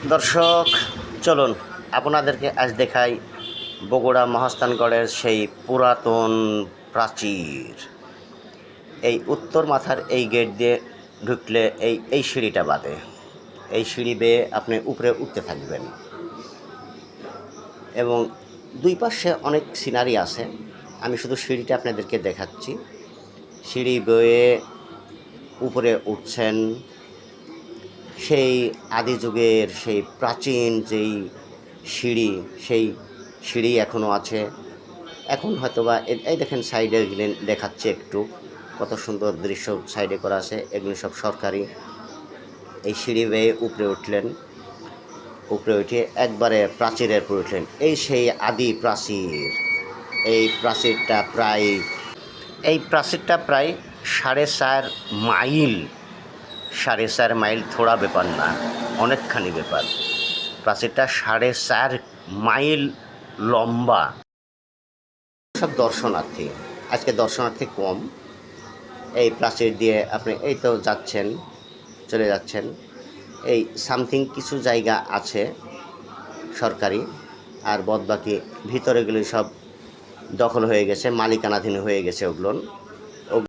দর্শক, চলুন আপনাদেরকে আজ দেখাই বগুড়া মহাস্থানগড়ের সেই পুরাতন প্রাচীর। এই উত্তর মাথার এই গেট দিয়ে ঢুকলে এই সিঁড়িটা বাদে, এই সিঁড়ি বেয়ে আপনি উপরে উঠতে থাকবেন এবং দুই পাশে অনেক সিনারি আছে। আমি শুধু সিঁড়িটা আপনাদেরকে দেখাচ্ছি। সিঁড়ি বেয়ে উপরে উঠছেন, সেই আদি যুগের সেই প্রাচীন যেই সেই সিঁড়ি এখনও আছে। এখন হয়তোবা এই দেখেন সাইডে দেখাচ্ছে একটু কত সুন্দর দৃশ্য সাইডে করা আছে। এগুলো সব সরকারি। এই সিঁড়ি বেয়ে উপরে উঠলেন, উপরে উঠে একবারে প্রাচীরের উপরে উঠলেন। এই সেই আদি প্রাচীর। এই প্রাচীরটা প্রায় 4.5 মাইল। 4.5 মাইল থোড়া ব্যাপার না, অনেকখানি ব্যাপার। প্রাচীরটা 4.5 মাইল লম্বা। সব দর্শনার্থী, আজকে দর্শনার্থী কম। এই প্রাচীর দিয়ে আপনি এই তো চলে যাচ্ছেন। এই সামথিং কিছু জায়গা আছে সরকারি, আর বাদবাকি ভিতরে গেলে সব দখল হয়ে গেছে, মালিকানাধীন হয়ে গেছে ওগুলো।